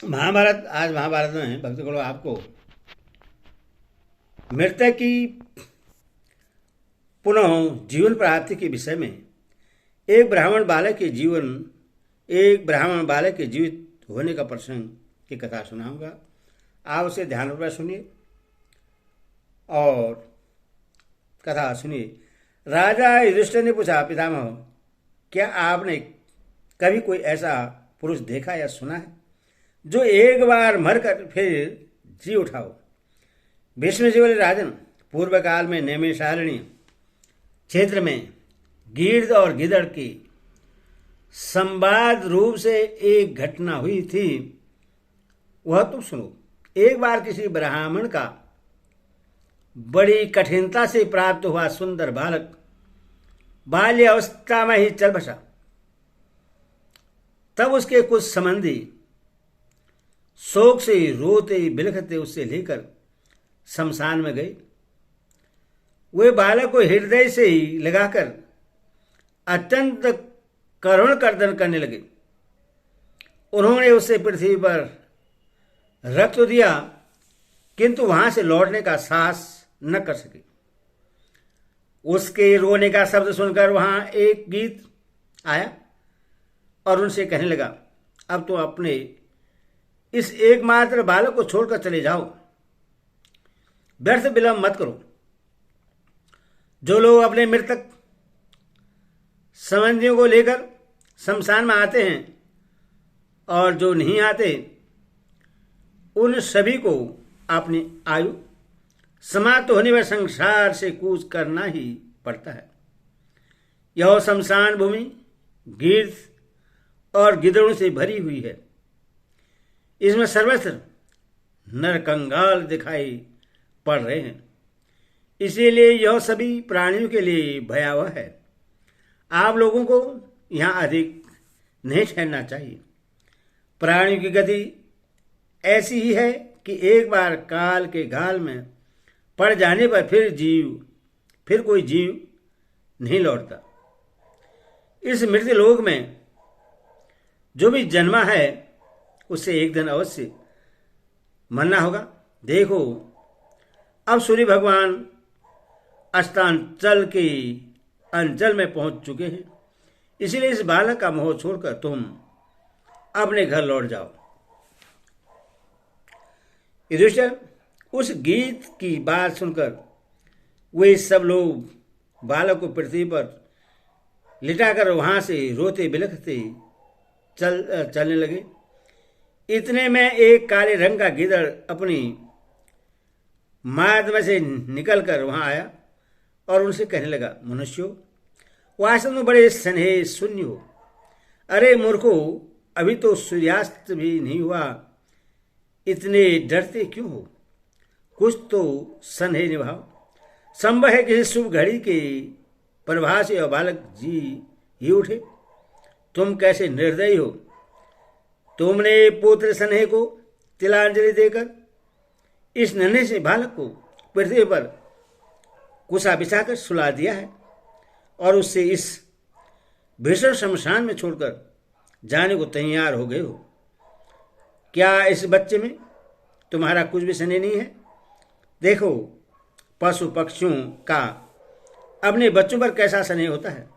महाभारत। आज महाभारत में भक्तगणों आपको मृतक की पुनः जीवन प्राप्ति के विषय में एक ब्राह्मण बालक के जीवित होने का प्रसंग की कथा सुनाऊंगा। आप उसे ध्यानपूर्वक सुनिए और कथा सुनिए। राजा युधिष्ठिर ने पूछा, पितामह, क्या आपने कभी कोई ऐसा पुरुष देखा या सुना है जो एक बार मरकर फिर जी उठा हो? भीष्म जी बोले, राजन, पूर्व काल में नैमिषारण्य क्षेत्र में गिद्ध और गिदड़ की संवाद रूप से एक घटना हुई थी, वह तुम सुनो। एक बार किसी ब्राह्मण का बड़ी कठिनता से प्राप्त हुआ सुंदर बालक बाल्य अवस्था में ही चल बसा। तब उसके कुछ संबंधी शोक से रोते बिलखते उससे लेकर शमशान में गए। वे बालक को हृदय से ही लगाकर अत्यंत करुण कर्दन करने लगे। उन्होंने उसे पृथ्वी पर रख तो दिया, किंतु वहां से लौटने का साहस न कर सके। उसके रोने का शब्द सुनकर वहां एक गीत आया और उनसे कहने लगा, अब तो अपने इस एकमात्र बालक को छोड़कर चले जाओ, व्यर्थ विलंब मत करो। जो लोग अपने मृतक संबंधियों को लेकर शमशान में आते हैं और जो नहीं आते, उन सभी को अपनी आयु समाप्त होने में संसार से कूच करना ही पड़ता है। यह शमशान भूमि गिद्ध और गिदड़ों से भरी हुई है। इसमें सर्वत्र नरकंगाल दिखाई पड़ रहे हैं, इसीलिए यह सभी प्राणियों के लिए भयावह है। आप लोगों को यहाँ अधिक नहीं ठहरना चाहिए। प्राणियों की गति ऐसी ही है कि एक बार काल के गाल में पड़ जाने पर फिर कोई जीव नहीं लौटता। इस मृत्यु लोक में जो भी जन्मा है उसे एक दिन अवश्य मरना होगा। देखो, अब सूर्य भगवान अस्तांचल के अंचल में पहुंच चुके हैं, इसलिए इस बालक का मोह छोड़कर तुम अपने घर लौट जाओ। युधिष्ठिर, उस गीत की बात सुनकर वे सब लोग बालक को पृथ्वी पर लिटाकर वहां से रोते बिलखते चलने लगे। इतने में एक काले रंग का गिदड़ अपनी माद में से निकलकर वहां आया और उनसे कहने लगा, मनुष्यों, वास्तव में बड़े स्नेह शून्य हो। अरे मूर्खो, अभी तो सूर्यास्त भी नहीं हुआ, इतने डरते क्यों हो? कुछ तो स्नेह निभाओ। संभव है किसी शुभ घड़ी के प्रभाव से बालक जी ही उठे। तुम कैसे निर्दयी हो! तुमने पुत्र स्नेह को तिलांजलि देकर इस नन्हे से बालक को पृथ्वी पर कुसा बिछाकर सुला दिया है और उससे इस भीषण शमशान में छोड़कर जाने को तैयार हो गए हो। क्या इस बच्चे में तुम्हारा कुछ भी स्नेह नहीं है? देखो, पशु पक्षियों का अपने बच्चों पर कैसा स्नेह होता है।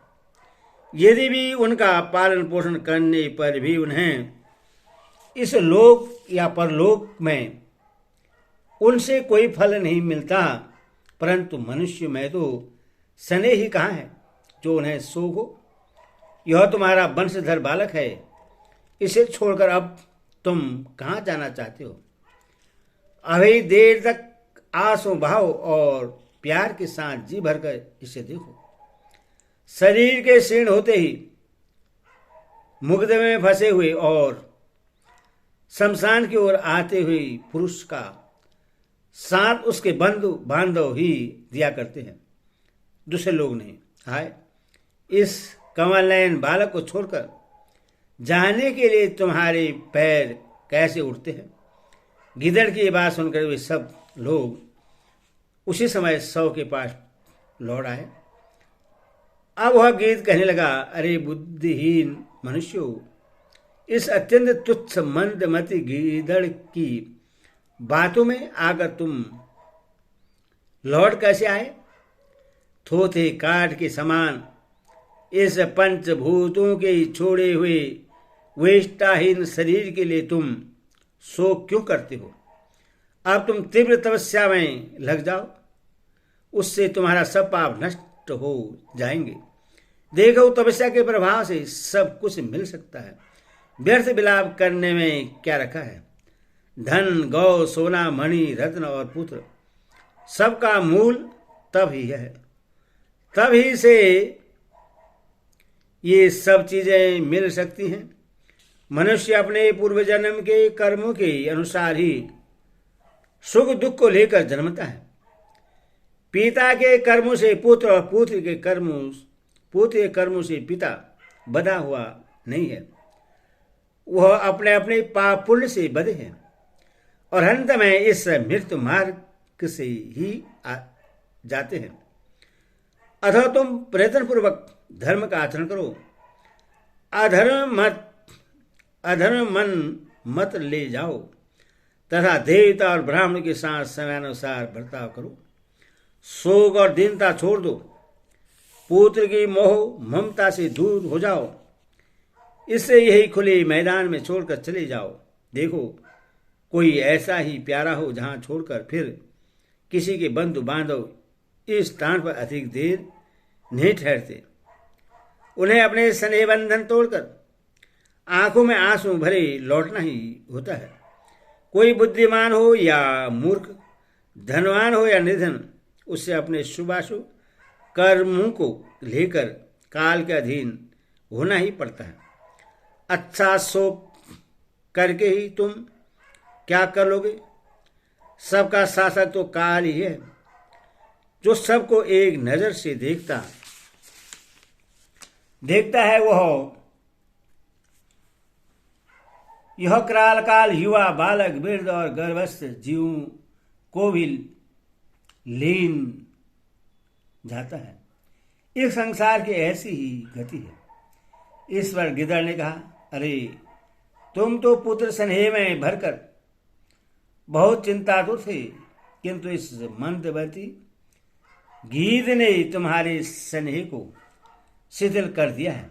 यदि भी उनका पालन पोषण करने पर भी उन्हें इस लोक या परलोक में उनसे कोई फल नहीं मिलता, परंतु मनुष्य में तो स्नेह ही कहाँ है जो उन्हें सुख हो। यह तुम्हारा वंशधर बालक है, इसे छोड़कर अब तुम कहाँ जाना चाहते हो? अभी देर तक आंसू भाव और प्यार के साथ जी भरकर इसे देखो। शरीर के क्षीण होते ही मुकदमे में फंसे हुए और शमशान की ओर आते हुए पुरुष का साथ उसके बंधु बांधव ही दिया करते हैं, दूसरे लोग नहीं। हाय, इस कमल नयन बालक को छोड़कर जाने के लिए तुम्हारे पैर कैसे उठते हैं? गिदड़ की ये बात सुनकर वे सब लोग उसी समय शव के पास लौट आए। अब वह गीत कहने लगा, अरे बुद्धिहीन मनुष्यों, इस अत्यंत तुच्छ मंदमती गीदड़ की बातों में आकर तुम लौट कैसे आए? थोथे काठ के समान इस पंचभूतों के छोड़े हुए वेष्टाहीन शरीर के लिए तुम शोक क्यों करते हो? अब तुम तीव्र तपस्या में लग जाओ, उससे तुम्हारा सब पाप नष्ट हो जाएंगे। देखो, तपस्या के प्रभाव से सब कुछ मिल सकता है। व्यर्थ विलाप करने में क्या रखा है? धन, गौ, सोना, मणि, रत्न और पुत्र, सबका मूल तब ही है। तभी से ये सब चीजें मिल सकती हैं। मनुष्य अपने पूर्व जन्म के कर्मों के अनुसार ही सुख दुख को लेकर जन्मता है। पिता के कर्मों से पुत्र और पुत्र के कर्मों से पिता बधा हुआ नहीं है। वह अपने अपने पाप पुण्य से बधे हैं और अंत में इस मृत्यु मार्ग से ही जाते हैं। अथवा तुम प्रयत्न पूर्वक धर्म का आचरण करो, अधर्म मन मत ले जाओ तथा देवता और ब्राह्मण के साथ समयानुसार बर्ताव करो। शोक और दीनता छोड़ दो, पुत्र की मोह ममता से दूर हो जाओ। इससे यही खुले मैदान में छोड़कर चले जाओ। देखो, कोई ऐसा ही प्यारा हो जहां छोड़कर फिर किसी के बंधु बांधव इस स्थान पर अधिक देर नहीं ठहरते। उन्हें अपने स्नेह बंधन तोड़कर आंखों में आंसू भरे लौटना ही होता है। कोई बुद्धिमान हो या मूर्ख, धनवान हो या निर्धन, उससे अपने शुभाशुभ कर्मों को लेकर काल के अधीन होना ही पड़ता है। अच्छा शोक करके ही तुम क्या कर लोगे? सबका शासक तो काल ही है, जो सबको एक नजर से देखता है। वह यह कराल काल युवा, बालक, वृद्ध और गर्भस्थ जीवों को भी लीन जाता है। इस संसार की ऐसी ही गति है। इस पर गिदड़ ने कहा, अरे तुम तो पुत्र स्नेह में भरकर बहुत चिंता तो थे, किंतु इस मंदमती गीध ने तुम्हारे स्नेह को शिथिल कर दिया है।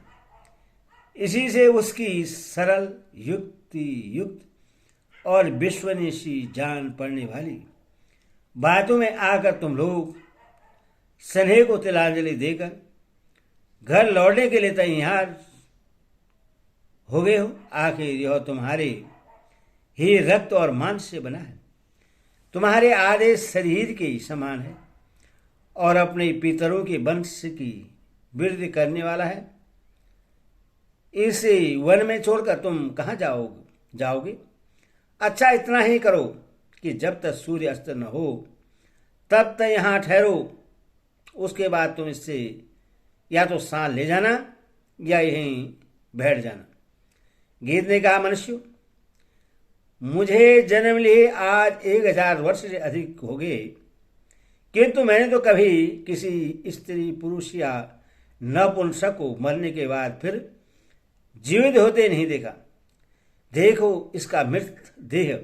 इसी से उसकी सरल, युक्त और विश्वसनीय सी जान पड़ने वाली बातों में आकर तुम लोग स्नेह को तिलांजलि देकर घर लौटने के लिए तैयार हो गए हो। आखिर यह तुम्हारे ही रक्त और मांस से बना है, तुम्हारे आधे शरीर के समान है और अपने पितरों के वंश की वृद्धि करने वाला है। इसे वन में छोड़कर तुम कहाँ जाओगे? अच्छा, इतना ही करो कि जब तक सूर्य अस्त न हो तब तक यहाँ ठहरो। उसके बाद तुम इससे या तो सांस ले जाना या यहीं बैठ जाना। गीत ने कहा, मनुष्य, मुझे जन्म लिए आज 1000 वर्ष से अधिक हो गए, किंतु मैंने तो कभी किसी स्त्री, पुरुष या नपुंसक को मरने के बाद फिर जीवित होते नहीं देखा। देखो, इसका मृत देह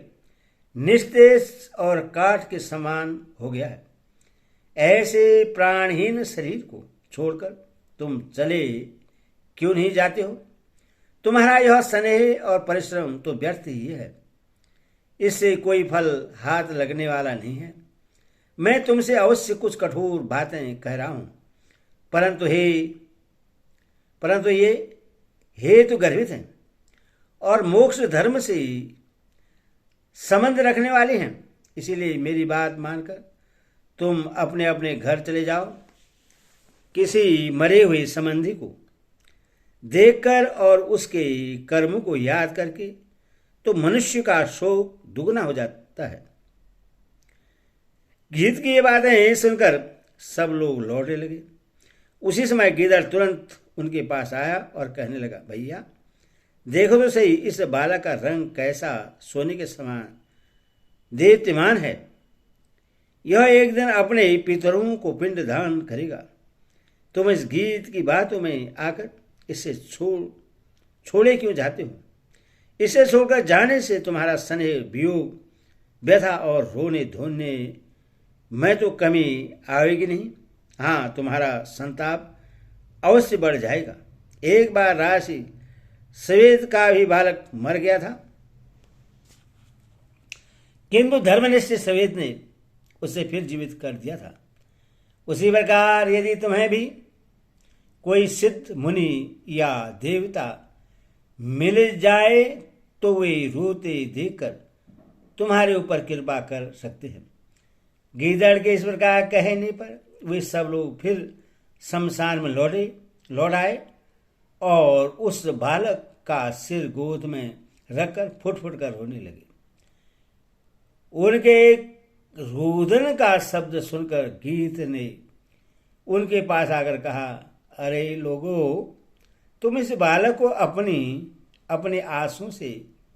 निस्तेज और काठ के समान हो गया है। ऐसे प्राणहीन शरीर को छोड़कर तुम चले क्यों नहीं जाते हो? तुम्हारा यह स्नेह और परिश्रम तो व्यर्थ ही है, इससे कोई फल हाथ लगने वाला नहीं है। मैं तुमसे अवश्य कुछ कठोर बातें कह रहा हूं, परंतु ये हेतु गर्भित हैं और मोक्ष धर्म से संबंध रखने वाले हैं। इसीलिए मेरी बात मानकर तुम अपने अपने घर चले जाओ। किसी मरे हुए संबंधी को देखकर और उसके कर्मों को याद करके तो मनुष्य का शोक दुगना हो जाता है। गीत की ये बातें सुनकर सब लोग लौटने लगे। उसी समय गिदड़ तुरंत उनके पास आया और कहने लगा, भैया देखो तो सही, इस बालक का रंग कैसा सोने के समान देदीप्यमान है। यह एक दिन अपने पितरों को पिंड दान करेगा। तुम इस गीत की बातों में आकर इससे छोड़े क्यों जाते हो? इसे छोड़कर जाने से तुम्हारा स्नेह, वियोग, व्यथा और रोने धोने में तो कमी आएगी नहीं। हाँ, तुम्हारा संताप अवश्य बढ़ जाएगा। एक बार राशि सवेद का भी बालक मर गया था, किंतु धर्मनिष्ठ सवेद ने उसे फिर जीवित कर दिया था। उसी प्रकार यदि तुम्हें भी कोई सिद्ध मुनि या देवता मिल जाए तो वे रोते देखकर तुम्हारे ऊपर कृपा कर सकते हैं। गीदड़ के इस प्रकार कहने पर वे सब लोग फिर शमशान में लौट आए और उस बालक का सिर गोद में रखकर फुट फुट कर रोने लगे। उनके रोदन का शब्द सुनकर गीत ने उनके पास आकर कहा, अरे लोगों, तुम इस बालक को अपने आंसू से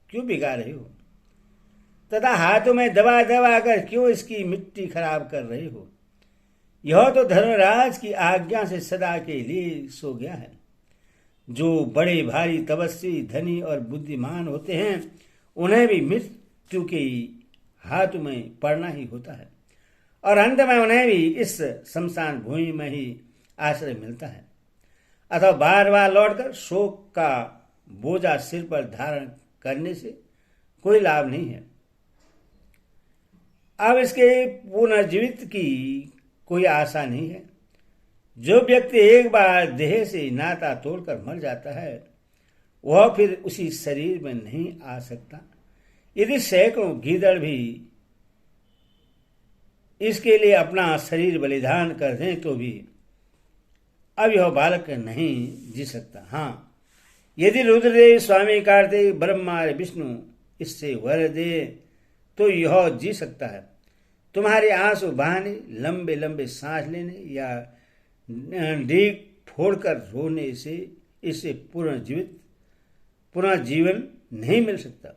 क्यों भिगा रहे हो तथा हाथों में दबा दबा कर क्यों इसकी मिट्टी खराब कर रहे हो? यह तो धर्मराज की आज्ञा से सदा के लिए सो गया है। जो बड़े भारी तपस्वी, धनी और बुद्धिमान होते हैं उन्हें भी मृत्यु के हाथों में पड़ना ही होता है और अंत में उन्हें भी इस शमशान भूमि में ही आश्रय मिलता है। अथवा बार बार लौटकर शोक का बोझा सिर पर धारण करने से कोई लाभ नहीं है। अब इसके पुनर्जीवित की कोई आशा नहीं है। जो व्यक्ति एक बार देह से नाता तोड़कर मर जाता है वह फिर उसी शरीर में नहीं आ सकता। यदि सैकड़ों गीदड़ भी इसके लिए अपना शरीर बलिदान कर दें तो भी अब यह बालक नहीं जी सकता। हाँ, यदि रुद्रदेव, स्वामी कार्तिक, ब्रह्मा, विष्णु इससे वर दे तो यह जी सकता है। तुम्हारे आंसू बहाने, लंबे लंबे सांस लेने या डीग फोड़कर रोने से इससे पुनर्जीवन नहीं मिल सकता।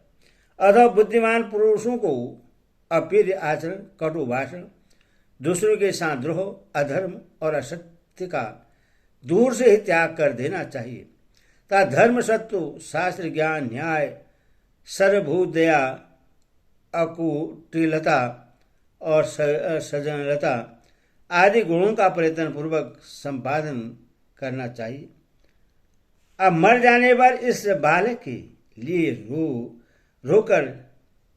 अथवा बुद्धिमान पुरुषों को अप्रिय आचरण, कटु भाषण, दूसरों के साथ द्रोह, अधर्म और असत्य का दूर से ही त्याग कर देना चाहिए तथा धर्म, सत्व, शास्त्र ज्ञान, न्याय, सर्वभूत दया, अकुटिलता और सज्जनता आदि गुणों का प्रयत्न पूर्वक संपादन करना चाहिए। अब मर जाने पर इस बालक के लिए रोकर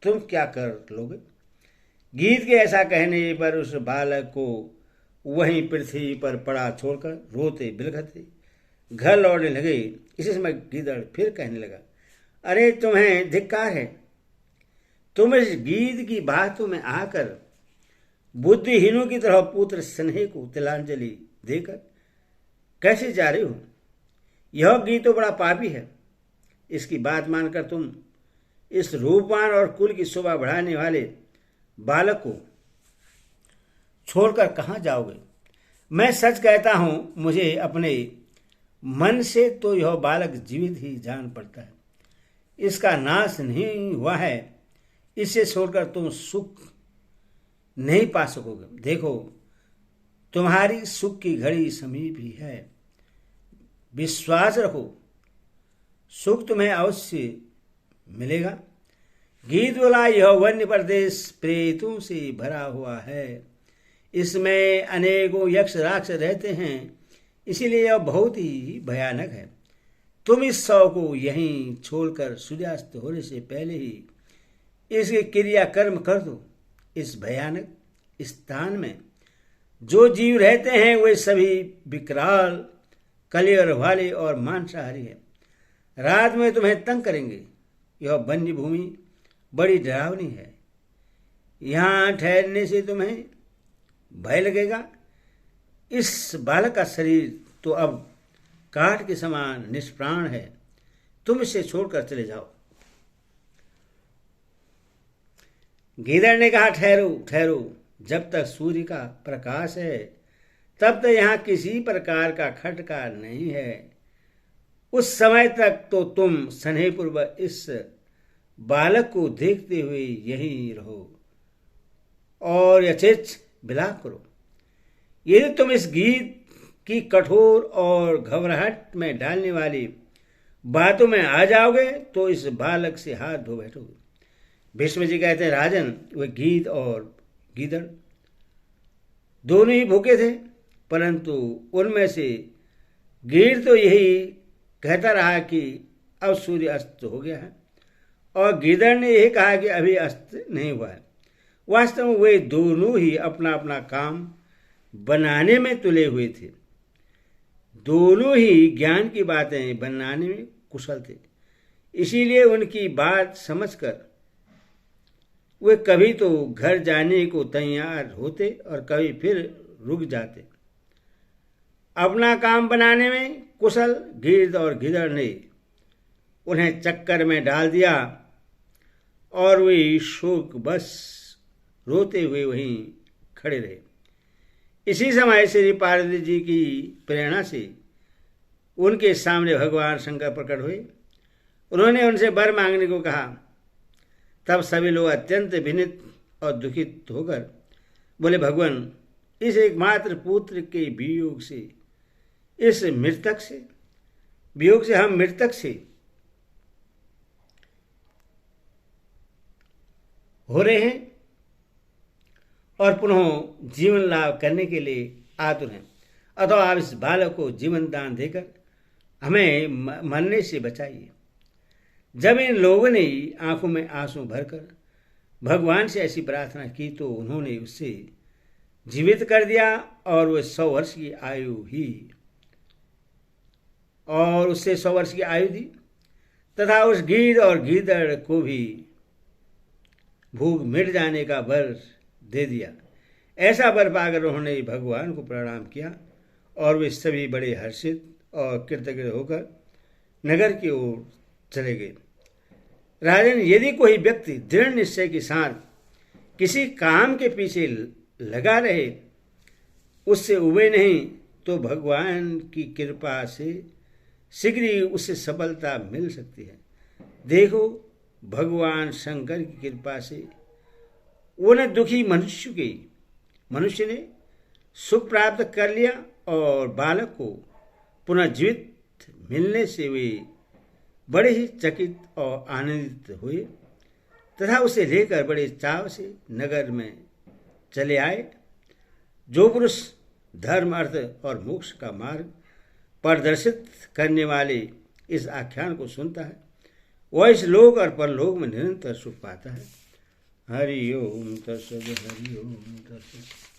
तुम क्या कर लोगे? गीत के ऐसा कहने पर उस बालक को वहीं पृथ्वी पर पड़ा छोड़कर रोते बिलखते घर लौटने लगे। इसी समय गीदड़ फिर कहने लगा, अरे तुम्हें धिक्कार है, तुम इस गीत की बातों में आकर बुद्धिहीनों की तरह पुत्र स्नेह को तिलांजलि देकर कैसे जा रहे हो? यह गीत तो बड़ा पापी है। इसकी बात मानकर तुम इस रूपवान और कुल की शोभा बढ़ाने वाले बालक को छोड़कर कहाँ जाओगे? मैं सच कहता हूं, मुझे अपने मन से तो यह बालक जीवित ही जान पड़ता है। इसका नाश नहीं हुआ है। इसे छोड़कर तुम सुख नहीं पा सकोगे। देखो, तुम्हारी सुख की घड़ी समीप ही है। विश्वास रखो, सुख तुम्हें अवश्य मिलेगा। गीत बोला, यह वन्य प्रदेश प्रेतों से भरा हुआ है। इसमें अनेकों यक्ष राक्षस रहते हैं, इसीलिए यह बहुत ही भयानक है। तुम इस शव को यहीं छोड़कर सूर्यास्त होने से पहले ही इसके क्रियाकर्म कर दो। इस भयानक स्थान में जो जीव रहते हैं वे सभी विकराल, कलेवर वाले और मांसाहारी हैं। रात में तुम्हें तंग करेंगे। यह वन्य भूमि बड़ी डरावनी है। यहाँ ठहरने से तुम्हें भय लगेगा। इस बालक का शरीर तो अब काठ के समान निष्प्राण है। तुम इसे छोड़कर चले जाओ। गीदड़ ने कहा, ठहरो ठहरो, जब तक सूर्य का प्रकाश है तब तक यहाँ किसी प्रकार का खटका नहीं है। उस समय तक तो तुम स्नेहपूर्वक इस बालक को देखते हुए यहीं रहो और यथेच्छ विलाप करो। यदि तुम इस गीत की कठोर और घबराहट में डालने वाली बातों में आ जाओगे तो इस बालक से हाथ धो बैठोगे। भीष्म जी कहते हैं, राजन, वे गीद और गीदड़ दोनों ही भूखे थे, परंतु उनमें से गीद तो यही कहता रहा कि अब सूर्य अस्त हो गया है, और गीदड़ ने यही कहा कि अभी अस्त नहीं हुआ है। वास्तव में वे दोनों ही अपना अपना काम बनाने में तुले हुए थे। दोनों ही ज्ञान की बातें बनाने में कुशल थे। इसीलिए उनकी बात समझकर वे कभी तो घर जाने को तैयार होते और कभी फिर रुक जाते। अपना काम बनाने में कुशल गिद्ध और गिदड़ ने उन्हें चक्कर में डाल दिया और वे शोक बस रोते हुए वहीं खड़े रहे। इसी समय श्री पार्वती जी की प्रेरणा से उनके सामने भगवान शंकर प्रकट हुए। उन्होंने उनसे वर मांगने को कहा। तब सभी लोग अत्यंत विनीत और दुखित होकर बोले, भगवान, इस एकमात्र पुत्र के वियोग से, इस मृतक से, वियोग से हम मृतक से हो रहे हैं और पुनः जीवन लाभ करने के लिए आतुर हैं। अतः आप इस बालक को जीवन दान देकर हमें मरने से बचाइए। जब इन लोगों ने आंखों में आंसू भरकर भगवान से ऐसी प्रार्थना की तो उन्होंने उससे जीवित कर दिया और वह 100 वर्ष की आयु ही और उससे 100 वर्ष की आयु दी तथा उस गिद्ध और गीदड़ को भी भूख मिट जाने का वर दे दिया। ऐसा वर पाकर उन्होंने भगवान को प्रणाम किया और वे सभी बड़े हर्षित और कृतज्ञ होकर नगर की ओर चले गए। राजन, यदि कोई व्यक्ति दृढ़ निश्चय के साथ किसी काम के पीछे लगा रहे, उससे उबे नहीं, तो भगवान की कृपा से शीघ्र ही उसे सफलता मिल सकती है। देखो, भगवान शंकर की कृपा से उन दुखी मनुष्य ने सुख प्राप्त कर लिया और बालक को पुनः जीवित मिलने से वे बड़े ही चकित और आनंदित हुए तथा उसे लेकर बड़े चाव से नगर में चले आए। जो पुरुष धर्म, अर्थ और मोक्ष का मार्ग प्रदर्शित करने वाले इस आख्यान को सुनता है, वह इस लोक और परलोक में निरंतर सुख पाता है। हरि ओम तत्सत, हरि ओम तत्सत।